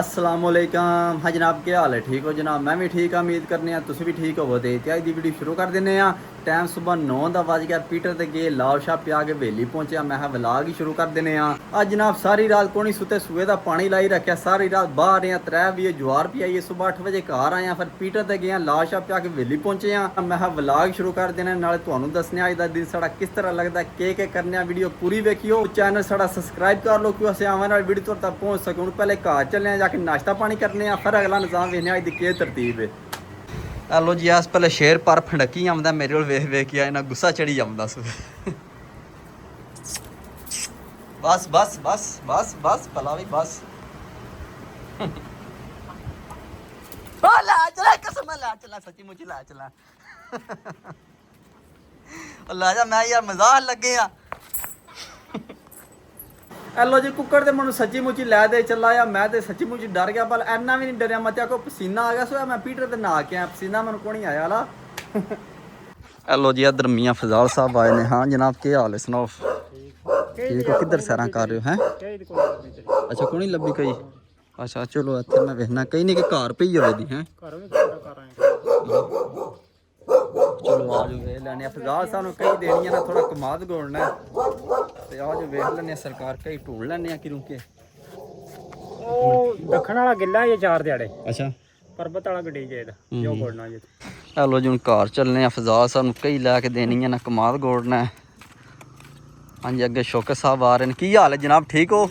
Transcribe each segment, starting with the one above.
असलामुअलैकुम। हाँ जनाब, क्या हाल है? ठीक हो जनाब? मैं भी ठीक हाँ, उम्मीद करने तुम भी ठीक हो। तो आज की वीडियो शुरू कर देने। टाइम सुबह 9 का बज गया। पीटर ते गए लाव शाह पिया के वेली पहुंचे। मैं व्लॉग ही शुरू कर देने। आज जनाब सारी रात कोनी सुते, सूए का पानी लाई रखा। सारी रात बाहर रहे, 3 बजे ज्वार पियाई। सुबह 8 बजे घर आए, फिर पीटर ते गए लाव शाह पिया के वेली पहुंचे। मैं व्लॉग शुरू कर देने, नाले तुहानू दसने अज का दिन साड़ा किस तरह लगता, के करने। वीडियो पूरी वेखियो, चैनल साड़ा सबसक्राइब कर लो, क्यों असें आने वाली वीडियो तक पहुंच सके। हूँ पहले घर चलने जाके नाश्ता पानी करने, फिर अगला निजाम वेखने अज की के तरतीब है। हेलो जी, अस पहले शेर पर फंडकी आंदा मेरे को वेख वेख के ना गुस्सा चढ़ी जाता। बस बस बस बस बस भला भी बस। ला चला कसम, ला चला सच्ची मुची, ला चला। ला जा, मैं यार मजाक लगे। हेलो जी, कुकर ते मैं सच्ची मुची लै दे चला आ। मैं तो सच्ची मुची डर गया, पर इन्ना भी नहीं डरिया। मत को पसीना आ गया सो मैं पीटर ते नहा के आया, पसीना मैं को नहीं आया ला। हेलो जी, इधर मियाँ फजाल साहब आए ने। हाँ जनाब, क्या हाल है? सुनाओ। ठीक हो? किधर सैर कर रहे हो? हैं अच्छा, को नहीं लभी कई? अच्छा चलो, इतने मैं वेखना कहीं नहीं कि घर पई हो दी हैं। चलो आज वेख लैने। फजाल साहब कई देनी ना, थोड़ा कमाद गोड़ना तो आज वेख लैने। सरकार कई ढूंढ लैने कि रुके दखन वाला गिला ये 4 दिहाड़े। अच्छा, परबत वाला गड्डी चाहिए जो गोड़ना जे। हेलो जी, हूँ घर चलने। फजाल साहब कई लैके देनी है ना, कमाद गोड़ना। हाँ जी, अगे शौकत साहब आ रहे हैं। की हाल है जनाब, ठीक हो?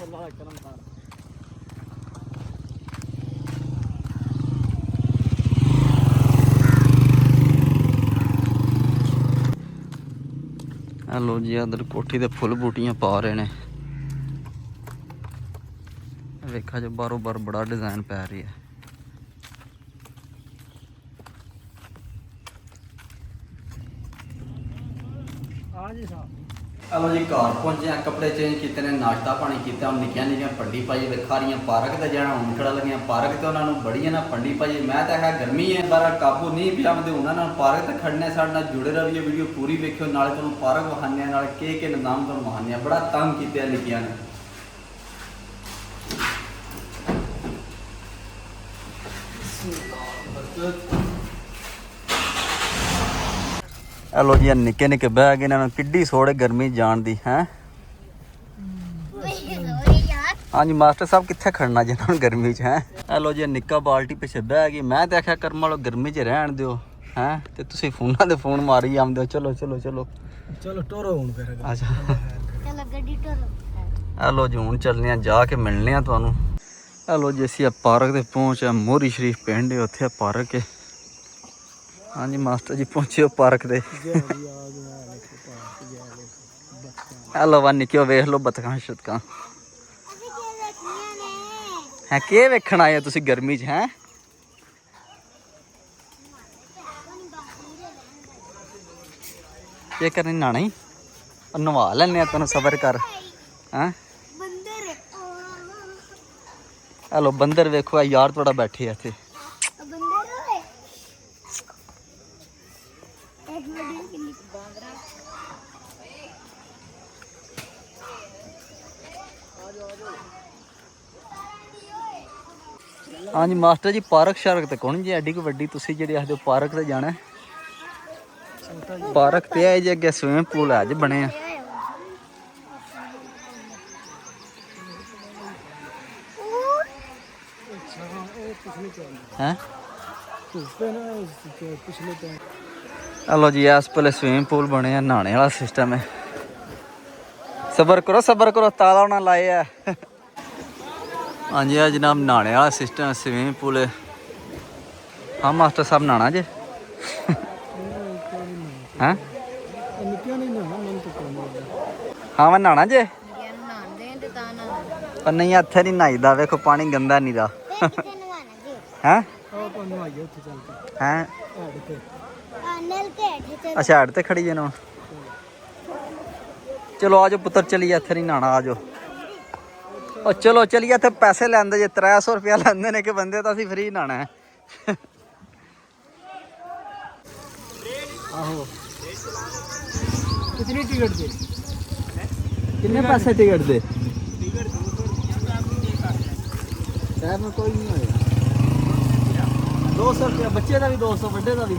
हेलो जी, इधर कोठी दे फुल बूटियां पा रहे ने। वेखा जो बारों बार बड़ा डिजाइन पै रही है। हेलो जी, घर पहुंचे हैं, कपड़े चेंज किए ने, नाश्ता पानी किया। हम निक्कियां निक्कियां पंडी पाई वेखा रही पार्क से जाना। हूँ खड़ा लगिया पार्क तो उन्होंने बड़ी है ना पंडी पाई। मैं तो है गर्मी है बारा काबू नहीं पिया। मैं उन्होंने पार्क तक खड़ने, साढ़े नाल जुड़े रहिए। वीडियो पूरी वेखियो, नाले तुहानू पार्क विखाने, नाले के निजाम तुहानू विखाने। बड़ा तंग किया निक्कियां ने। हेलो जी, निक्के निक्के बह गए इन्होंने किड्डी सोड़ गर्मी जान दी है। हाँ जी मास्टर साहब, कितने खड़ना जिन्होंने गर्मी च है। हेलो जी, निक्का बाल्टी पिछे बह गई। मैं तो आख्या कर्म वालों गर्मी च रहन दो हैं, तो तुसीं फोना दे फोन मारी आंदे हो। चलो चलो चलो चलो टोरो हुन फिर। अच्छा चलो गड्डी टोरो। हेलो जी, हूँ चलने जाके मिलने तुहानू। हेलो जी, असीं पार्क ते पहुंचे। मोहरी शरीफ पिंड है, उत्थे पार्क है। हाँ जी मास्टर जी, पहुंचे हो पार्क दे। हेलो वा निक्कियो, वेख लो बतखां शतकां है। के वेखण आए हो तुसीं गर्मी च हैं? के करनी, नहाना ही? नवा लैने तेन, सबर कर। हैं हेलो बंदर वेखो यार, थोड़ा बैठे है इत्थे। हाँ जी मास्टर जी, पार्क शार्क तो कौन जी एडी कोई वड्डी, तुसीं जेह्ड़ी आखदे पार्क ते जाना। पार्क ते है जी, अगे स्विमिंग पूल है जी बने। हैं हेलो जी, इस पहले स्विमिंग पूल बने हैं, नहाने वाला सिस्टम है। सबर करो, ताला ना लाए है। हाँ जी जनाब, नहाने वाला सिस्टम स्विमिंग पूल है। हाँ मास्टर साहब, नहाना जे? हैं हाँ मैं नहाना जे, पर नहीं इत्थे नहीं नहाईदा। वेखो पानी गंदा नहीं दा। हैं हैं अच्छा, हैड ते खड़ी है ना। चलो आ जाओ पुत्र, चलिए, इत्थे नहीं नहाना, आ जाओ। और चलो चलिए, इत्थे पैसे लैंदे जे 300 रुपया लैंदे ने कि बंदे, तो असीं फ्री नहाना है। आहो कितनी टिकट दे? कितने पैसे टिकट दे? ਸ਼ਹਿਰ में कोई नहीं होएगा 200 रुपया बच्चे का भी 200 बड़े का भी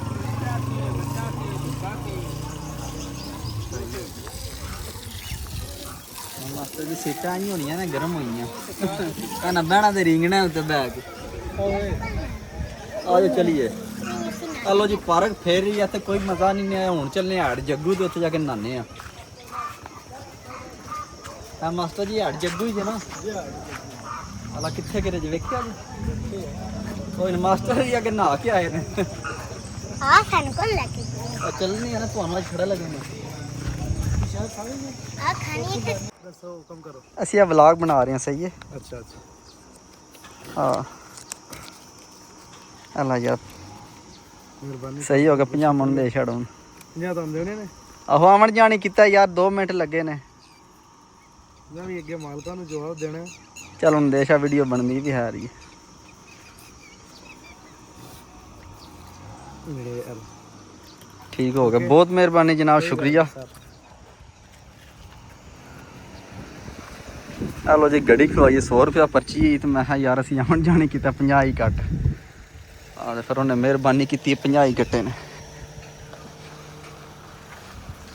मास्टर जी सीटां नहीं होनियां ना गर्म होइयां ना बहना ते रिंगना उत्ते बैग आओ चलिए चलो जी पार्क फेर रही है कोई मजा नहीं आया हुण चलने हाड़ जग्गू ते उत्ते जाके नहाने आ मास्टर जी हाड़ जग्गू ही है ना अला किथे गिरे जी वेखिया जी कोई मास्टर जी अगे नहा के आए ने हां खाने को लेके चलनी है ना ਤੁਹਾਨੂੰ ਖੜਾ ਲੱਗेगा आ खाने के ਦੱਸੋ ਹੁਕਮ ਕਰੋ ਅਸੀਂ ਆ ਵਲੌਗ ਬਣਾ ਰਹੇ ਹਾਂ ਸਹੀ ਹੈ ਅੱਛਾ ਅੱਛਾ ਹਾਂ ਅੱਲਾ ਯਾਰ ਮਿਹਰਬਾਨੀ ਸਹੀ ਹੋ ਗਿਆ 50 ਮਣ ਦੇ ਛੜੋਂ ਜਾਂ ਤਾਂ ਦੇਣੇ ਨੇ ਆਹੋ ਆਵਣ ਜਾਣੀ ਕੀਤਾ ਯਾਰ 2 ਮਿੰਟ ਲੱਗੇ ਨੇ ਜਾਂ ਵੀ ਅੱਗੇ ਮਾਲਕਾਂ ਨੂੰ ਜਵਾਬ ਦੇਣਾ ਚੱਲ ਹੁਣ ਦੇਸ਼ਾ ਵੀਡੀਓ ਬਣਦੀ ਵੀ ਹੈ ਰਹੀ ਮੇਰੇ ਯਾਰ ਠੀਕ ਹੋ ਗਿਆ ਬਹੁਤ ਮਿਹਰਬਾਨੀ ਜਨਾਬ ਸ਼ੁਕਰੀਆ ਹਲੋ ਜੀ ਗੱਡੀ ਖਵਾਈਏ 100 ਰੁਪਇਆ ਪਰਚੀ ਤੇ ਮੈਂ ਕਿਹਾ ਯਾਰ ਅਸੀਂ ਆਉਣ ਜਾਣੀ ਕੀਤਾ 50 ਹੀ ਕੱਟ ਆ ਤੇ ਫਿਰ ਉਹਨੇ ਮਿਹਰਬਾਨੀ ਕੀਤੀ 50 ਹੀ ਕੱਟੇ ਨੇ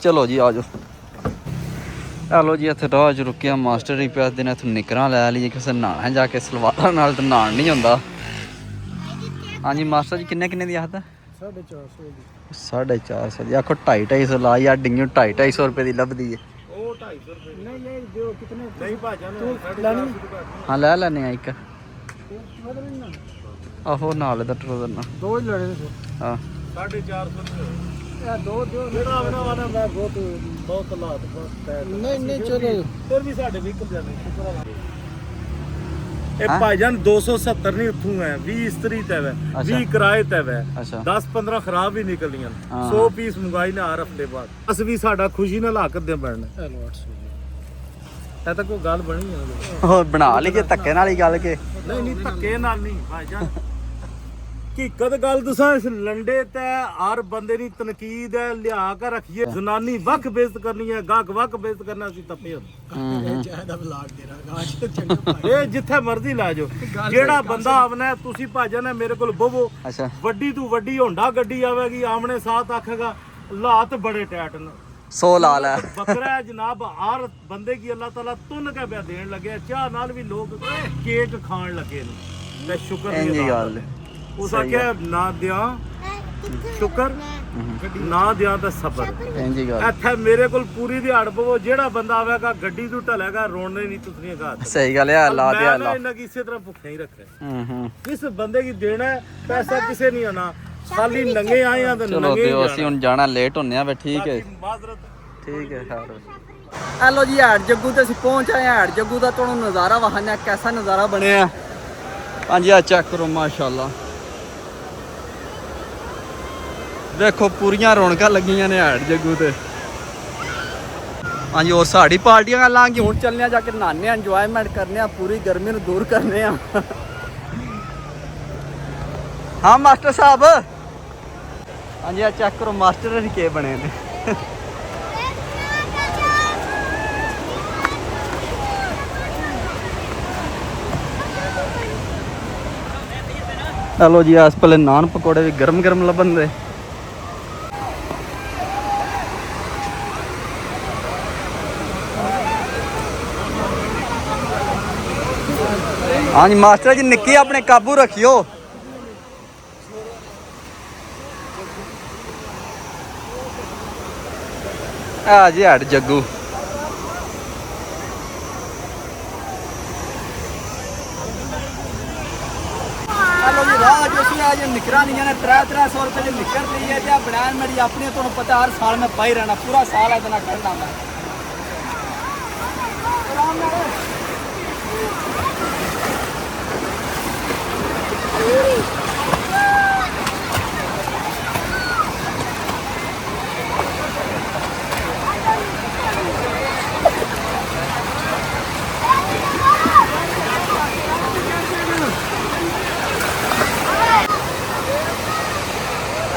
ਚਲੋ ਜੀ ਆ ਜਾਓ ਹਲੋ ਜੀ ਇੱਥੇ ਰਾਹ 'ਚ ਰੁਕਿਆ ਮਾਸਟਰ ਹੀ ਪਿਆ ਦਿਨ ਇੱਥੋਂ ਨਿਕਰਾਂ ਲੈ ਲਈਏ ਕਿਸੇ ਨਹਾਣਾ ਜਾ ਕੇ ਸਲਵਾਰਾਂ ਨਾਲ ਤਾਂ ਨਹਾਣ ਨਹੀਂ ਹੁੰਦਾ ਹਾਂਜੀ ਮਾਸਟਰ ਜੀ ਕਿੰਨੇ ਕਿੰਨੇ ਦੀ ਆਖਦਾ 450 ਦੀ 450 ਦੀ ਆਖੋ 250 ਲਾ ਯਾਰ ਡਿੰਗਿਓ 250 ਰੁਪਏ ਦੀ ਲੱਭਦੀ ਏ ਉਹ 250 ਰੁਪਏ ਨਹੀਂ ਇਹ ਦਿਓ ਕਿਤਨੇ ਨਹੀਂ ਭਾਜਾ ਤੂੰ ਲੈਣੀ ਹਾਂ ਲੈ ਲੈਨੇ ਆ ਇੱਕ ਆਹੋ ਨਾਲ ਦਾ ਟਰੋਦਰ ਨਾਲ ਦੋ ਹੀ ਲੈਣੇ ਨੇ ਹਾਂ 450 ਰੁਪਏ ਇਹ ਦੋ ਦਿਓ ਜਿਹੜਾ ਵਾਲਾ ਮੈਂ ਬਹੁਤ ਹਾਲਾਤ ਨਹੀਂ ਨਹੀਂ ਚਲੋ ਫਿਰ ਵੀ ਸਾਡੇ ਵਹੀਕਲ ਜਾਂਦੇ ਇਹ ਭਾਈਜਾਨ 270 ਨਹੀਂ ਉੱਥੋਂ ਹੈ 20 ਇਸਤਰੀ ਤੇ ਹੈ 20 ਕਿਰਾਏ ਤੇ ਹੈ ਅੱਛਾ 10-15 ਖਰਾਬ ਵੀ ਨਿਕਲੀਆਂ ਹਾਂ। 100 ਪੀਸ ਮੰਗਾਈ ਨਾ ਹਰ ਹਫਤੇ ਬਾਅਦ ਅਸ ਵੀ ਸਾਡਾ ਖੁਸ਼ੀ ਨਾਲ ਹੱਕ ਦੇ ਬਣਨਾ ਇਹ ਤਾਂ ਕੋਈ ਗੱਲ ਬਣੀ ਹੈ ਉਹ ਬਣਾ ਲਈਏ ਧੱਕੇ ਨਾਲ ਹੀ ਗੱਲ ਕੇ ਨਹੀਂ ਨਹੀਂ ਧੱਕੇ ਨਾਲ ਨਹੀਂ ਭਾਈਜਾਨ ਹਕੀਕਤ ਗੱਲ ਦੱਸਾਂ ਇਸ ਲੰਡੇ ਤੇ ਹਰ ਬੰਦੇ ਦੀ ਤਨਕੀਦ ਹੈ ਲਿਆ ਕੇ ਰੱਖੀਏ ਜ਼ਨਾਨੀ ਵੱਖ ਬੇਇੱਜ਼ਤ ਕਰਨੀ ਹੈ ਗਾਹਕ ਵੱਖ ਬੇਇੱਜ਼ਤ ਕਰਨਾ ਸੀ ਤੱਪੇ ਇਹ ਜਿੱਥੇ ਮਰਜ਼ੀ ਲਾ ਜਾਓ ਜਿਹੜਾ ਬੰਦਾ ਆਵਣਾ ਤੁਸੀਂ ਭਾਜਣਾ ਮੇਰੇ ਕੋਲ ਬਵੋ ਅੱਛਾ ਵੱਡੀ ਤੋਂ ਵੱਡੀ ਹੋਂਡਾ ਗੱਡੀ ਆਵੇਗੀ ਆਮਣੇ ਸਾਥ ਆਖੇਗਾ ਹਾਲਾਤ ਬੜੇ ਟੈਟ ਨੇ 100 ਲਾ ਲੈ बकरा है जनाब हर बंदे की अल्लाह ताला तुन के ब्याह देन लगे चाह नाल भी लोग केक खान लगे ने ते शुक्र ਇੰਜੀ दी ਗੱਲ उस आख्या ना दिया शुक्र ना दिया ते सबर ਇੰਜੀ ਗੱਲ ਇੱਥੇ ਮੇਰੇ ਕੋਲ ਪੂਰੀ ਦਿਹਾੜ ਪਵੋ ਜਿਹੜਾ ਬੰਦਾ ਆਵੇਗਾ ਗੱਡੀ ਤੋਂ ਢਲੇਗਾ ਰੋਣੇ ਨਹੀਂ ਤੁਸਰੀਆਂ ਘਾਤ ਸਹੀ ਗੱਲ ਹੈ ਅੱਲਾ ਦੇ ਅੱਲਾ ਇਹਨਾਂ ਕੀ ਇਸੇ ਤਰ੍ਹਾਂ ਭੁੱਖੇ ਹੀ ਰੱਖੇ ਹੂੰ किस बंदे की देना है पैसा किसे नहीं आना खाली नंगे आए हैं तो ਚਲੋ नंगे ही ਦਿਓ ਅਸੀਂ ਹੁਣ ਜਾਣਾ ਲੇਟ ਹੁੰਨੇ ਆ ਵੇ ਠੀਕ ਹੈ जाना। माजरत ਠੀਕ ਹੈ ਖੈਰ ਹੈਲੋ ਜੀ ਹਾੜ ਜੱਗੂ ਤੇ ਅਸੀਂ ਪਹੁੰਚ ਆਏ ਹਾੜ ਜੱਗੂ ਦਾ ਤੁਹਾਨੂੰ ਨਜ਼ਾਰਾ ਵਹਾਨਾ ਕੈਸਾ ਨਜ਼ਾਰਾ ਬਣਿਆ ਹਾਂਜੀ ਆ ਚੈੱਕ ਕਰੋ ਮਾਸ਼ਾਅੱਲਾ ਦੇਖੋ ਪੂਰੀਆਂ ਰੌਣਕਾਂ ਲੱਗੀਆਂ ਨੇ ਹਾੜ ਜੱਗੂ ਤੇ ਹਾਂਜੀ ਹੋਰ ਸਾਡੀ ਪਾਰਟੀਆਂ ਗੱਲਾਂ ਕਿ ਹੁਣ ਚੱਲਨੇ ਆ ਜਾ ਕੇ ਨਹਾਣੇ ਆ ਇੰਜੋਇਮੈਂਟ ਕਰਨੇ ਆ ਪੂਰੀ ਗਰਮੀ ਨੂੰ ਦੂਰ ਕਰਨੇ ਆ ਹਾਂ ਮਾਸਟਰ ਸਾਹਿਬ ਹਾਂਜੀ ਆ ਚੈੱਕ ਕਰੋ ਮਾਸਟਰ ਹੀ ਕੇ ਬਣੇ ਨੇ ਚਲੋ ਜੀ ਇਸ ਪਲੇ ਨਾਨ ਪਕੌੜੇ ਵੀ ਗਰਮ ਗਰਮ ਲੱਭਣ ਦੇ ਹਾਂਜੀ ਮਾਸਟਰ ਜੀ ਨਿੱਕੀ ਆਪਣੇ ਕਾਬੂ ਰੱਖਿਓ ਆ ਜੀ ਹੱਡ ਜੱਗੂ ਚਲੋ ਜੀ ਰਾਹ ਜੋ ਸੀ ਅੱਜ ਨਿਕਰਾਨੀਆਂ ਨੇ 300 ਰੁਪਏ ਦੀ ਨਿਕਰ ਲਈ ਹੈ ਤੇ ਆ ਬਣਾਣ ਮੇਰੀ ਆਪਣੀ ਤੁਹਾਨੂੰ ਪਤਾ ਹਰ ਸਾਲ ਮੈਂ ਪਾਈ ਰਹਿਣਾ ਪੂਰਾ ਸਾਲ ਇਹਦੇ ਨਾਲ ਕਰਨਾ ਮੈਂ ਆਰਾਮ ਨਾਲ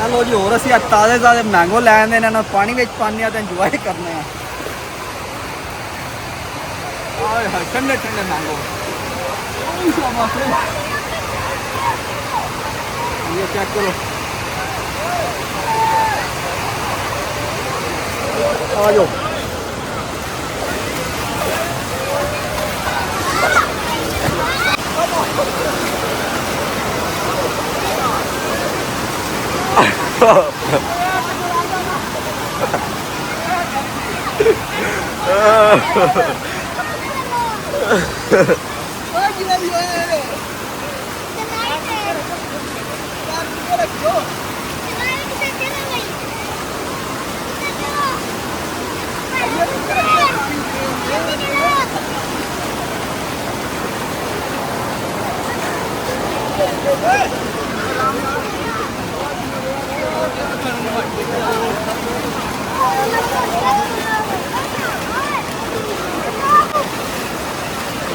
ਲੋ ਜੀ ਹੋਰ ਅਸੀਂ ਤਾਜ਼ੇ ਮੈਂਗੋ ਲੈ ਆਂਦੇ ਨੇ ਇਹਨਾਂ ਨੂੰ ਪਾਣੀ ਵਿੱਚ ਪਾਉਂਦੇ ਆ ਤੇ ਇੰਜੋਏ ਕਰਨੇ ਆ ਆਏ ਹਾਏ ਠੰਡੇ ਠੰਡੇ ਮੈਂਗੋ ਚੈੱਕ ਕਰੋ। ਆ ਜਾਓ।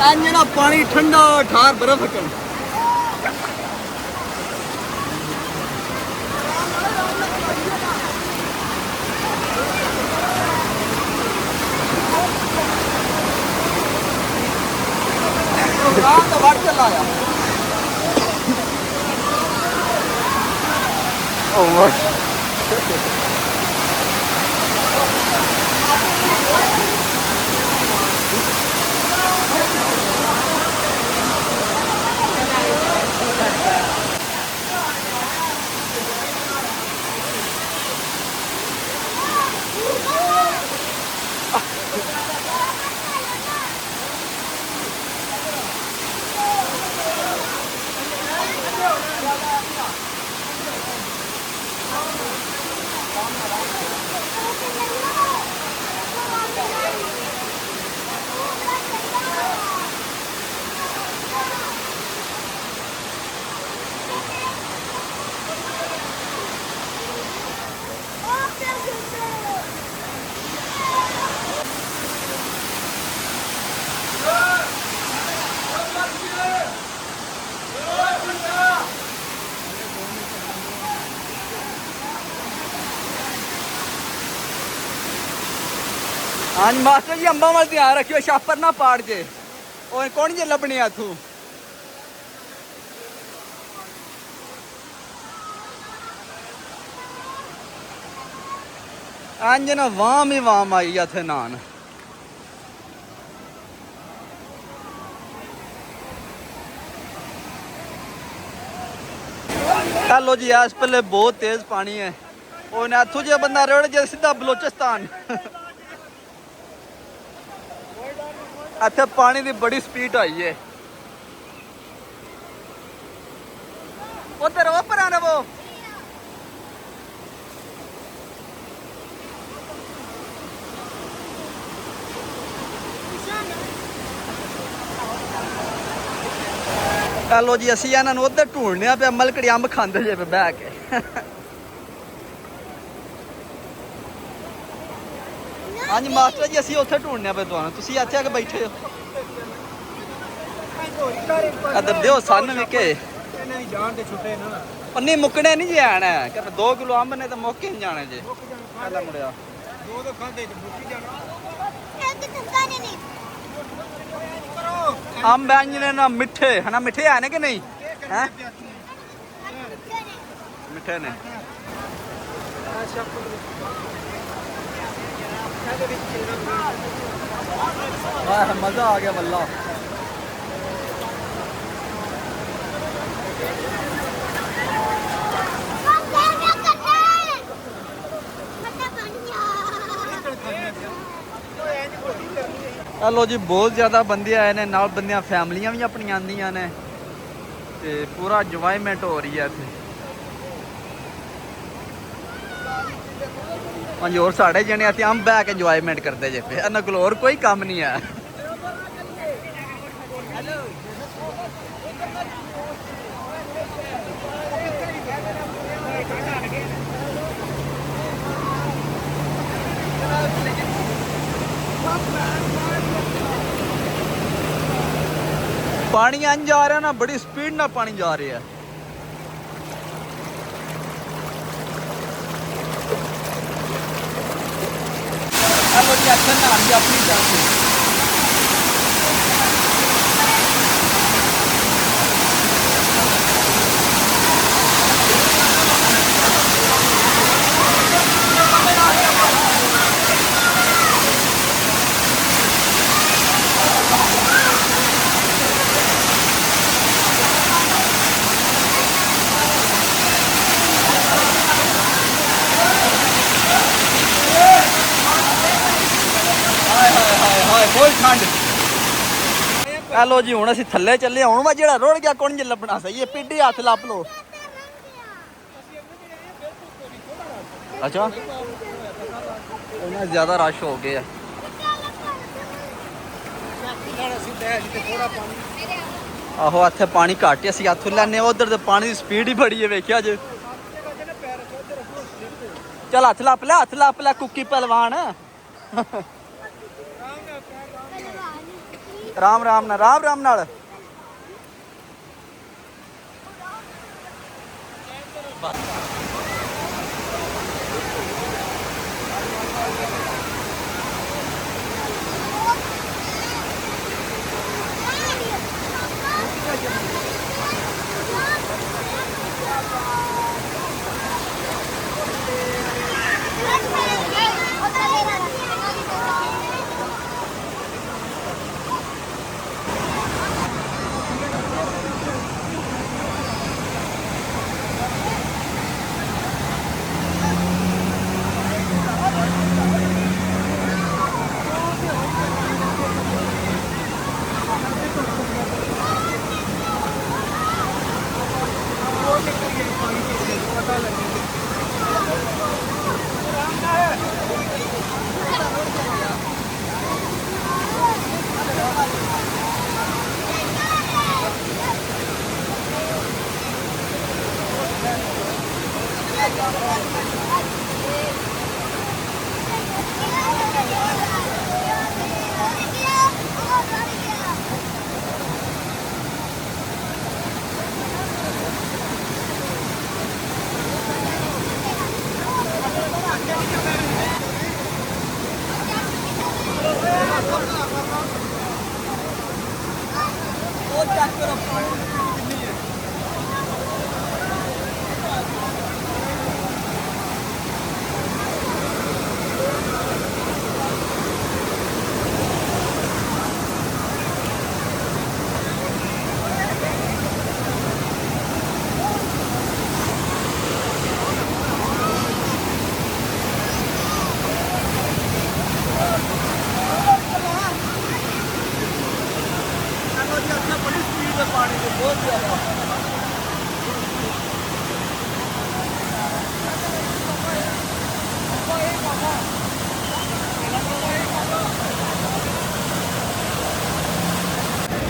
ਇੰਜ ਨਾ ਪਾਣੀ ਠੰਡਾ ਠਾਰ ਬਰਫ਼ ਹਕਣ। तो वट चला आया। हाँ मास्टर जी अंबा वाल ध्यान रखियो छापर ना पाड़ जे और कौन जे लभने इथों। अंज ना वाम ही वाम आई इत्थे नान। चलो जी इस पहले बहुत तेज पानी है और इथों जो बंदा रड़ जाए सीधा बलोचिस्तान। इत्थे पानी की बड़ी स्पीड आई है। उधर वो पर आना वो चलो जी असी इन्होंने उधर ढूंढने पे मलकड़ी अंब खाते जे पे बह के। हाँ जी मास्टर जी असी उत्थे ढूंढने पे तुहानू तुसी इत्थे आके बैठे हो। अदर दियो सन भी के नहीं मुकने नहीं जे आना है 2 किलो अंब ने तो मुक ही नहीं जाने जे पहला मुड़िया अंब ने ना मिठे है ना मिठे है ना कि नहीं हैं मिठे ने। मजा आ गया वल्ला। चलो जी बहुत ज़्यादा बंदे आए ने नाल बंदियां फैमिलियां भी अपनी आंदियां ने ते पूरा इंजॉयमेंट हो रही है इत्थे। पंज होर साढ़े जने इत्थे हम बैक इंजॉयमेंट करते जे पे इन्हां कोल होर कोई काम नहीं है। पानी अंज जा रहा ना बड़ी स्पीड ना पानी जा रहा है। चलो जी अच्छा ना अपनी तरफ से ਫੁੱਲ ਠੰਡ। ਆ ਲੋ ਜੀ ਹੁਣ ਅਸੀਂ ਥੱਲੇ ਚੱਲੇ। ਹੁਣ ਵਾ ਜਿਹੜਾ ਰੁੜ ਗਿਆ ਕੁੰਜ ਲੱਭਣਾ ਸਹੀ ਹੈ। ਪਿੱਡੀ ਹੱਥ ਲੱਭ ਲੋ। ਅੱਛਾ ਉਹਨਾਂ ਜ਼ਿਆਦਾ ਰਸ਼ ਹੋ ਗਏ ਆ। ਆਹੋ ਇੱਥੇ ਪਾਣੀ ਘੱਟ ਹੀ ਅਸੀਂ ਹੱਥੋਂ ਲੈਣੇ। ਉਧਰ ਤੇ ਪਾਣੀ ਦੀ ਸਪੀਡ ਹੀ ਬੜੀ ਹੈ ਵੇਖਿਆ ਜੇ। ਚੱਲ ਹੱਥ ਲੱਪ ਲੈ, ਹੱਥ ਲੱਪ ਲੈ ਕੁੱਕੀ ਪਹਿਲਵਾਨ। ਰਾਮ ਰਾਮ ਨਾਲ, ਰਾਮ ਰਾਮ ਨਾਲ।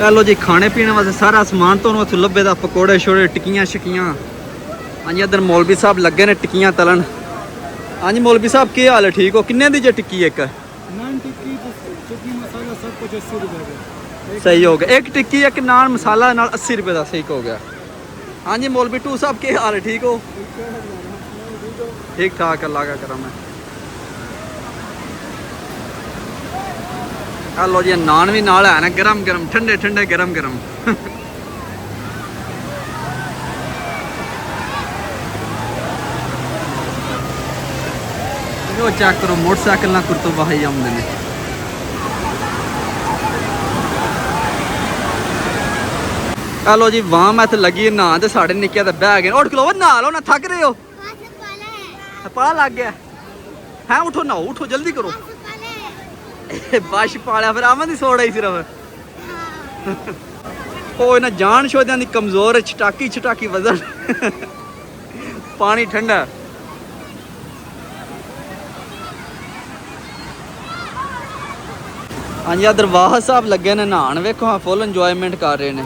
लो जी खाने पीने वास्ते सारा समान तो इत्थों लब्भे दा। पकौड़े छोड़े टिक्कियां शिक्कियां। हाँ जी इधर मौलवी साहब लगे ने टिक्कियां तलन। हाँ जी मौलवी साहब क्या हाल है? ठीक हो? किन्ने दी जे टिक्की एक? नान टिक्की चटनी मसाला सब कुछ 80 रुपए का। सही हो गया। एक टिक्की एक नान मसाला नाल 80 रुपए का। सही हो गया। हाँ जी मौलवी टू साहब क्या हाल है? ठीक हो? ठीक ठाक अल्लाह का करम है। लो जी नान भी नाल है ना गरम गरम ठंडे ठंडे गरम गरम। वो चेक करो मोटरसाइकिल ना कुर्तो बाही आमदे ने। लो जी वहां मैं लगी ना ते साढ़े निक्के ते बह गए। उठ खलो नहा लो ना, थक रहे हो? पता लग गया है? उठो ना, उठो जल्दी करो। बश पालिया फिर आवन दी सोड़ आई सिर्फ। ओ ना जान शोदियां दी कमजोर छटाकी छटाकी वजन। पानी ठंडा। हाँ जी इधर वाह साहब लगे ने नहान। वेखो हाँ फुल इंजॉयमेंट कर रहे ने।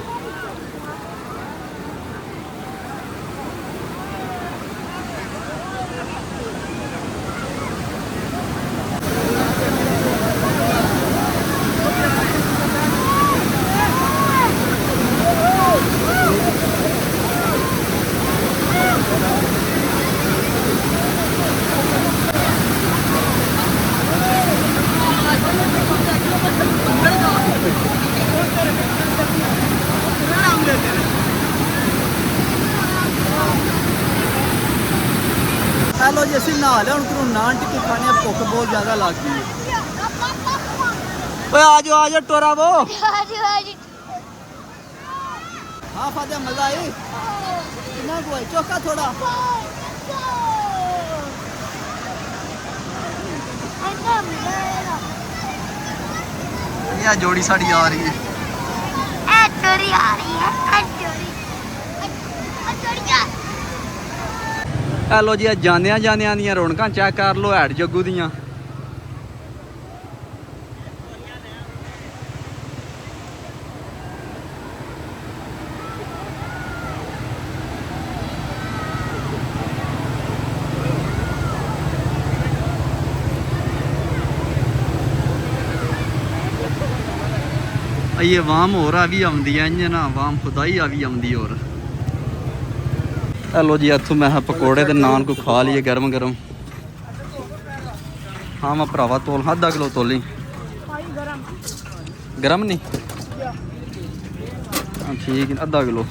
लो जी असं नहा लिया हूँ करो नान टिक्की खाने। भुख बहुत ज़्यादा लग गई है। आ जाओ टोरा वो। हाँ फातिया मजा आई? कितना को है? चौका थोड़ा। ਇਹ ਜੋੜੀ ਸਾਡੀ ਆ ਰਹੀ ਹੈ। ਇਹ ਚੋਰੀ ਆ ਰਹੀ ਹੈ ਇਹ ਚੋਰੀ ਹੈਲੋ ਜੀ, ਜਾਂਦਿਆਂ ਜਾਂਦਿਆਂ ਦੀਆਂ ਰੌਣਕਾਂ ਚੈੱਕ ਕਰ ਲਓ ਹੈਡ ਜੱਗੂ ਦੀਆਂ। ਇਹ ਵਾਮ ਹੋਰ ਆ ਵੀ ਆਉਂਦੀ ਐ ਇੰਜ ਨਾ, ਵਾਮ ਖੁਦਾਈ ਆ ਵੀ ਆਉਂਦੀ ਹੋਰ। ਹੈਲੋ ਜੀ, ਇੱਥੋਂ ਮੈਂ ਪਕੌੜੇ ਤੇ ਨਾਨ ਕੋ ਖਾ ਲਈਏ ਗਰਮ ਗਰਮ। ਹਾਂ ਮੈਂ ਭਰਾਵਾ ਤੋਲ ਅੱਧਾ ਕਿਲੋ ਤੋਲੀ। ਗਰਮ ਨਹੀਂ ਹਾਂ ਠੀਕ ਹੈ, ਅੱਧਾ ਕਿਲੋ।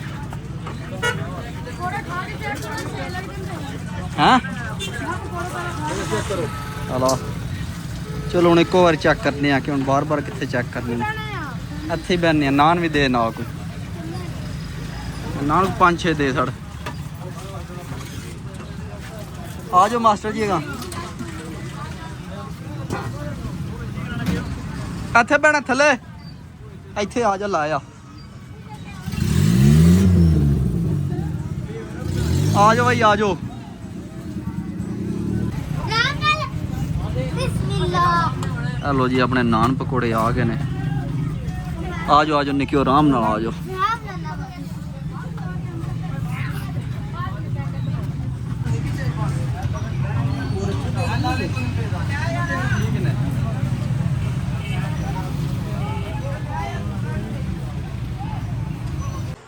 ਹਾਂ ਹਲੋ ਚਲੋ ਹੁਣ ਇੱਕੋ ਵਾਰ ਚੈੱਕ ਕਰਨੇ ਆ ਕਿ ਹੁਣ ਬਾਰ-ਬਾਰ ਕਿੱਥੇ ਚੈੱਕ ਕਰਨੇ ਨੇ। ਇੱਥੇ ਹੀ ਬਹਿਨੇ ਆ। ਨਾਨ ਵੀ ਦੇ ਨਾਲ ਕੋਈ, ਨਾਲ 5-6 ਦੇ ਸੜ। ਆ ਜਾਓ ਮਾਸਟਰ ਜੀ ਹੈਗਾ ਇੱਥੇ ਬਹਿਣਾ ਥੱਲੇ, ਇੱਥੇ ਆ ਜਾ ਲਾਇਆ। ਆ ਜਾਓ ਭਾਈ ਆ ਜਾਓ। ਬਿਸਮਿਲ੍ਲਾ। ਹੈਲੋ ਜੀ, ਆਪਣੇ ਨਾਨ ਪਕੌੜੇ ਆ ਗਏ ਨੇ। ਆ ਜਾਓ ਆ ਜਾਓ ਨਿੱਕਿਓ, ਆਰਾਮ ਨਾਲ ਆ ਜਾਓ।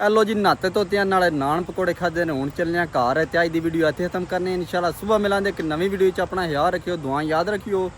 ਹੈਲੋ ਜੀ, ਨਹਾਤੇ ਧੋਤਿਆਂ ਨਾਲੇ ਨਾਨ ਪਕੌੜੇ ਖਾਦੇ ਨੇ। ਹੁਣ ਚੱਲਨੇ ਆ ਘਰ। ਤੇ ਅੱਜ ਦੀ ਵੀਡੀਓ ਇੱਥੇ ਖਤਮ ਕਰਨੀ। ਇਨਸ਼ਾਅੱਲਾ ਸਵੇਰ ਮਿਲਾਂਗੇ ਇੱਕ ਨਵੀਂ ਵੀਡੀਓ 'ਚ। ਆਪਣਾ ਖਿਆਲ ਰੱਖਿਓ, ਦੁਆ ਯਾਦ ਰੱਖਿਓ।